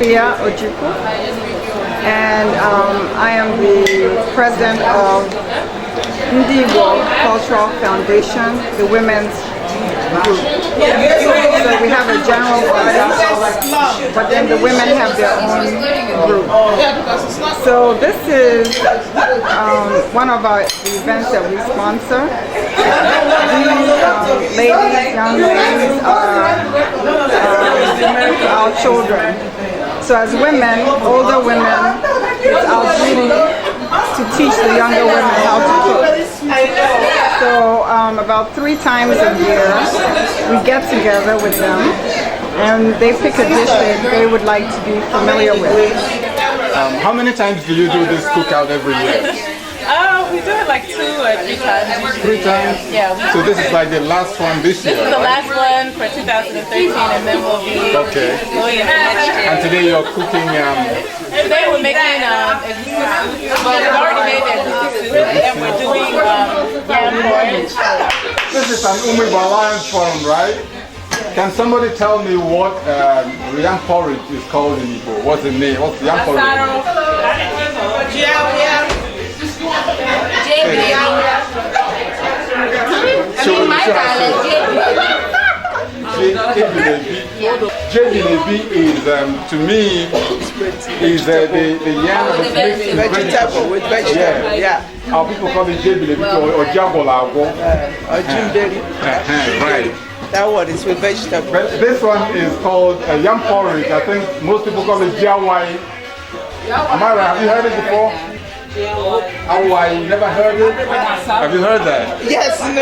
Sophia Ojukwu, and I am the president of Igbo Cultural Foundation, the women's group. So we have a general audience, but then the women have their own group. So this is one of our events that we sponsor. These ladies, young ladies, are our children. So as women, older women, it's our duty to teach the younger women how to cook. So about 3 times a year, we get together with them and they pick a dish that they would like to be familiar with. How many times do you do this cookout every year? We do it like 2 or 3 times. 3 times? Yeah. So this is like the last one this year? This is the last one for 2013, and then we'll be going into next year. And today you're cooking... Today we're making egusi soup. Well, we've already made egusi soup, and we're doing yam porridge. This is an Umibo Alliance forum, right? Can somebody tell me what yam porridge is called in Igbo? What's the name? What's the yam porridge? Jebilebi is, to me, is the yam with vegetable with vegetable. Yeah. Our people call it jebilebi or jagolago. Or jimberi. Right. That one is with vegetable. But this one is called yam porridge. I think most people call it jawai. Am I right? Have you heard it before? Hawaii, you never heard it? Have you heard that? Yes, of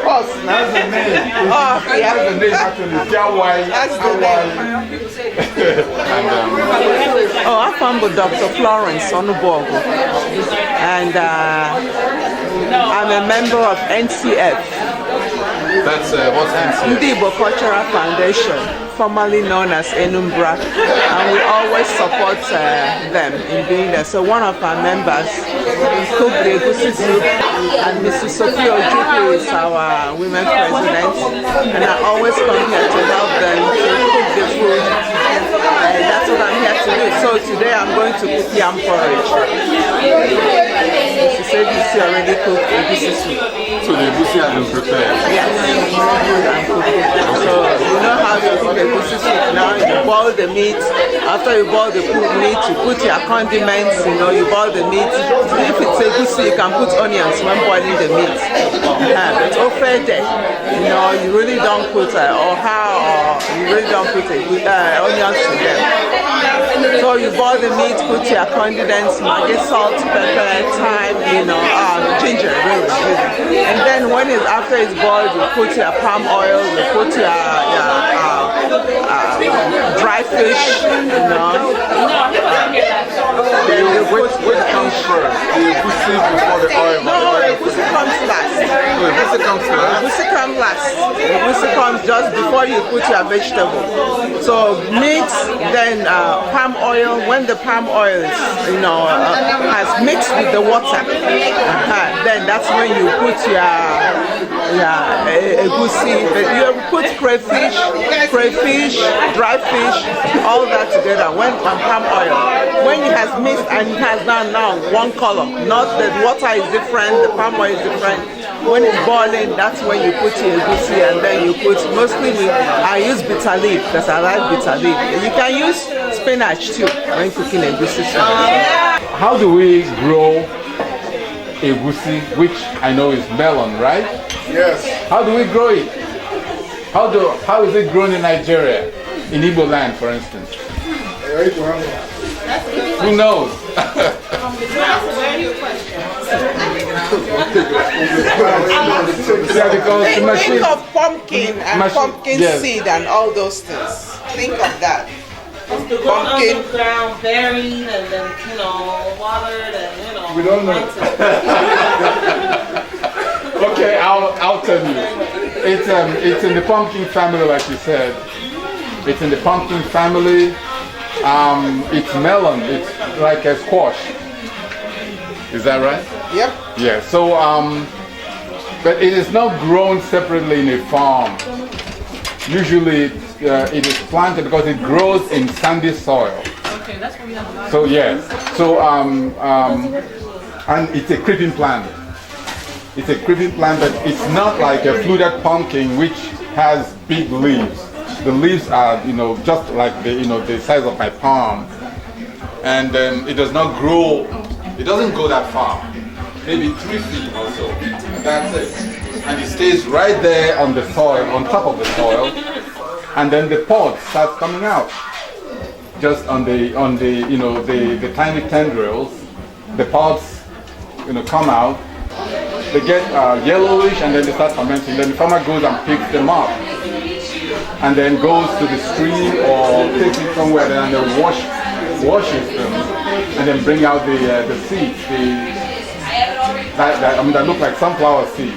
course. That's the name. Oh, yeah. That's the name actually. Hawaii. That's the name. I'm from Dr. Florence Onubogo, and I'm a member of NCF. That's what's NCF? Igbo Cultural Foundation, formerly known as Enumbra, and we always support them in doing that. So one of our members cooked the egusi soup, and Mrs. Sophia Ojukwu is our women president, and I always come here to help them to cook the food, and that's what I'm here to do. So today I'm going to cook yam porridge. Mrs. ABC already cooked egusi soup. So the egusi has been prepared? Yes. So you know how you cook egusi soup now. You boil the meat. After you boil the meat, you put your condiments. You boil the meat. If it's egusi, you can put onions when boiling the meat. But ofede, you really don't put you really don't put onions to them. So you boil the meat, put your condiments, maggi, salt, pepper, thyme, ginger, really. And then after it's boiled, you put your palm oil, you put your dry fish, Then you which comes first? The egusi before the oil? No, egusi comes last. Oh, egusi comes last? Egusi comes last. Egusi comes just before you put your vegetable. So mix, then palm oil. When the palm oil is, has mixed with the water, then that's when you put your egusi. You put crayfish, dry fish, all that together. When palm oil, when it has mixed and it has now one color, not the water is different, the palm oil is different. When it's boiling, that's when you put your egusi, and then you put, mostly I use bitter leaf because I like bitter leaf. You can use spinach too when cooking egusi soup. How do we grow egusi, which I know is melon, right? Yes. How do we grow it? How is it grown in Nigeria, in Igbo land, for instance? Who knows? Think of pumpkin and pumpkin seed and all those things. Think of that. Pumpkin ground buried and then watered and We don't know. Okay, I'll tell you. It's in the pumpkin family, like you said. It's in the pumpkin family. It's melon. It's like a squash. Is that right? Yep. Yeah. So but it is not grown separately in a farm. Usually it is planted because it grows in sandy soil. Okay, that's what we have a lot. So yes, so and it's a creeping plant. It's a creeping plant, but it's not like a fluted pumpkin which has big leaves. The leaves are, just like the size of my palm, and it does not grow. It doesn't go that far, maybe 3 feet or so. And that's it. And it stays right there on the soil, on top of the soil, and then the pod starts coming out. Just on the tiny tendrils, the pods come out. They get yellowish and then they start fermenting. Then the farmer goes and picks them up, and then goes to the stream or takes it somewhere and then washes them, and then bring out the seeds, that look like sunflower seeds.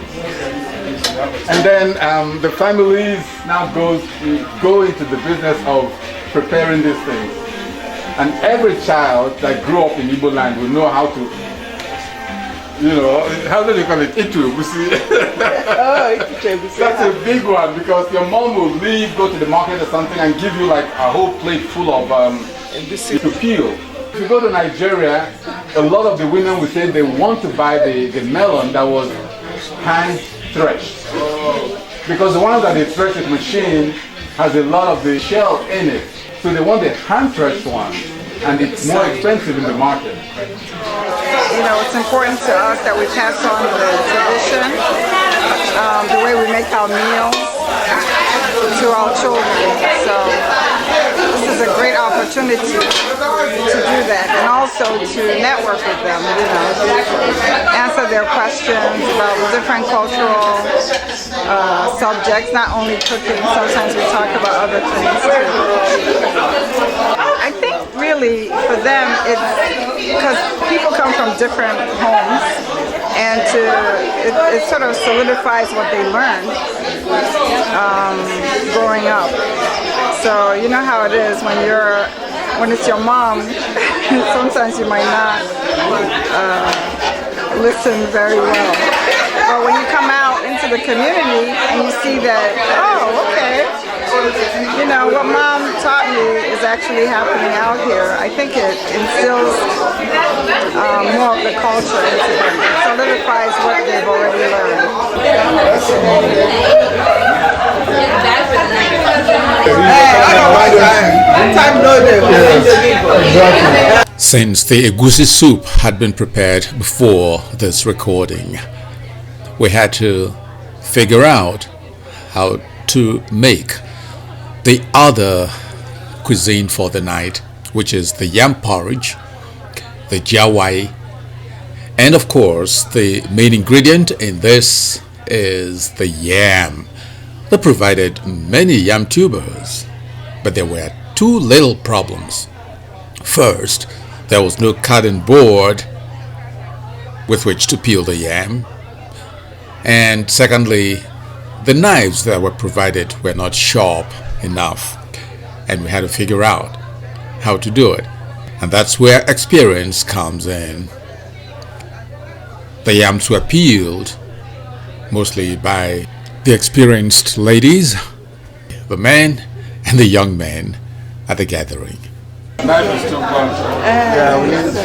And then the families now go into the business of preparing these things. And every child that grew up in Igbo land will know how to, how do they call it? Itubusi. Oh, itubusi. That's a big one, because your mom will leave, go to the market or something, and give you like a whole plate full of to peel. If you go to Nigeria, a lot of the women will say they want to buy the melon that was hand threshed. Because the one that they thresh with machine has a lot of the shell in it. So they want the hand-threshed one, and it's more expensive in the market. It's important to us that we pass on the tradition, the way we make our meals, to our children. So this is a great opportunity to do that, and also to network with them, answer their questions about different cultural subjects, not only cooking. Sometimes we talk about other things too. I think really for them it's because people come from different homes, and it sort of solidifies what they learned growing up. So you know how it is when it's your mom. Sometimes you might not listen very well. But when you come out into the community and you see that, oh, okay, what mom taught me is actually happening out here, I think it instills more of the culture into them. It solidifies what they've already learned. Since the egusi soup had been prepared before this recording, we had to figure out how to make the other cuisine for the night, which is the yam porridge, the jawai, and of course the main ingredient in this is the yam. They provided many yam tubers, but there were 2 little problems. First, there was no cutting board with which to peel the yam, and secondly, the knives that were provided were not sharp enough, and we had to figure out how to do it. And that's where experience comes in. The yams were peeled mostly by the experienced ladies, the men, and the young men at the gathering. Knife is too blunt. Yeah, we need to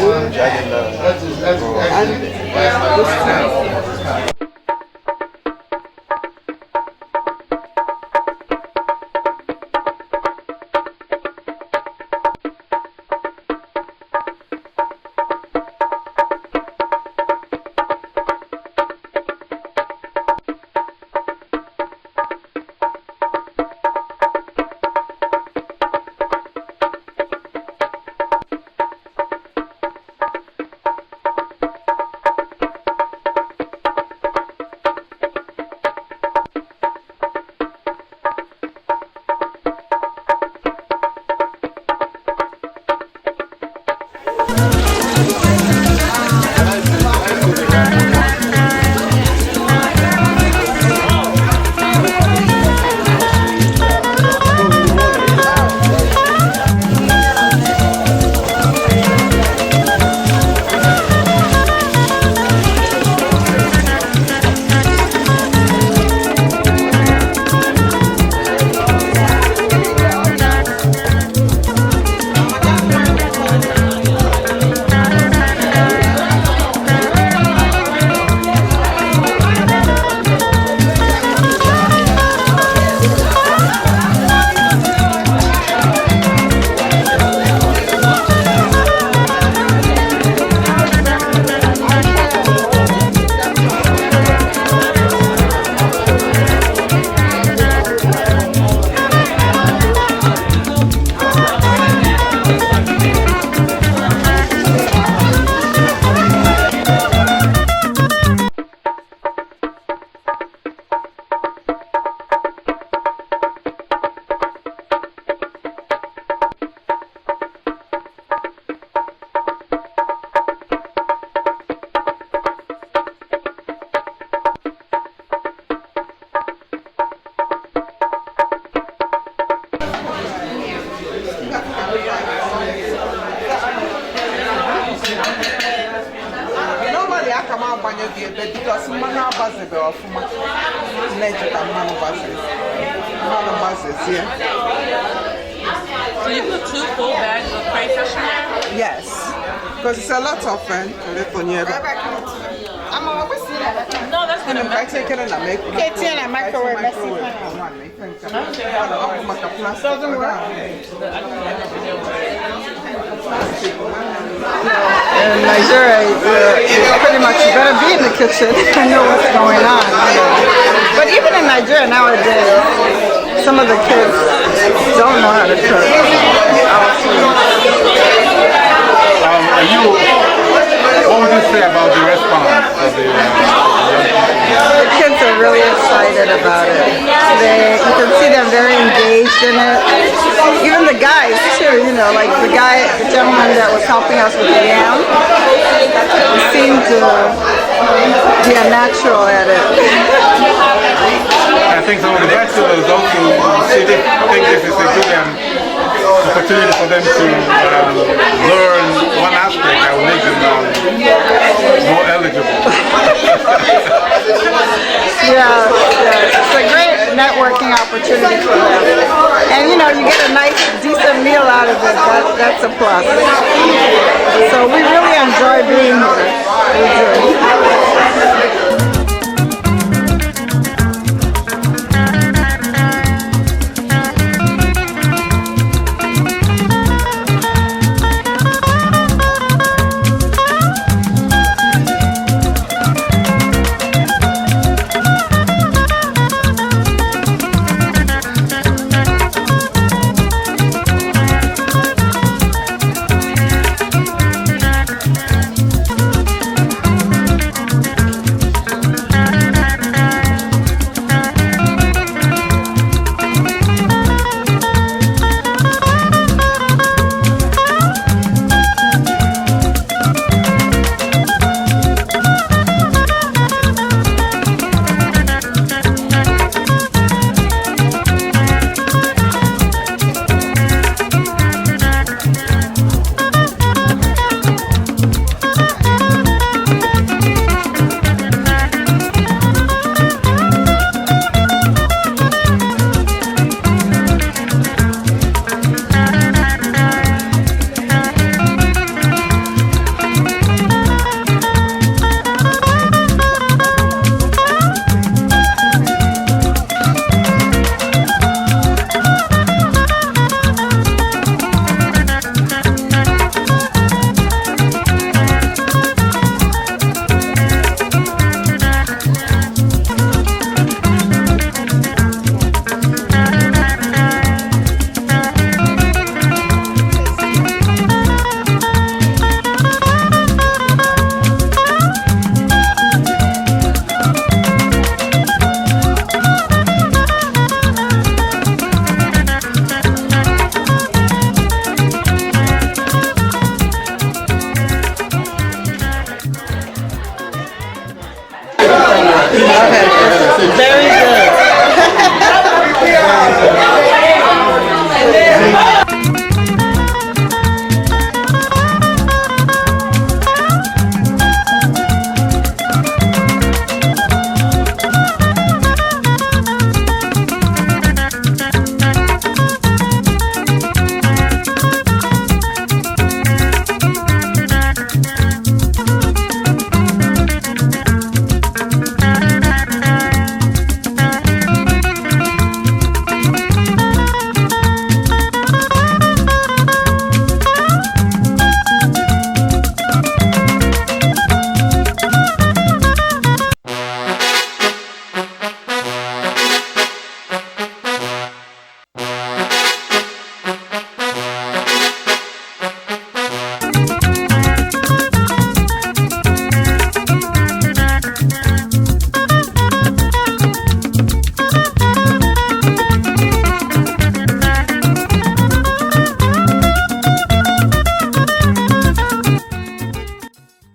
agbanye gị ebe because mmanụ agbazebe ọfụma na-eche ka mmanụ gbazezie. So you put 2 full bags of crayfish in there? Yes, because it's a lot of fun. No, that's gonna I take it and I make it. It's in a microwave. Doesn't work. In Nigeria, pretty much you better be in the kitchen and know what's going on. But even in Nigeria nowadays, some of the kids don't know how to cook. What would you say about the response of the kids are really excited about it. You can see them very engaged in it. Even the guys too, you know, like the gentleman that was helping us with the yam, seemed to be a natural at it. I think some of the bachelors also think this is a good opportunity for them to learn one aspect that will make them more eligible. Yeah, it's a great networking opportunity for them. And you know, you get a nice, decent meal out of it. That's a plus. So we really enjoy being here. We do.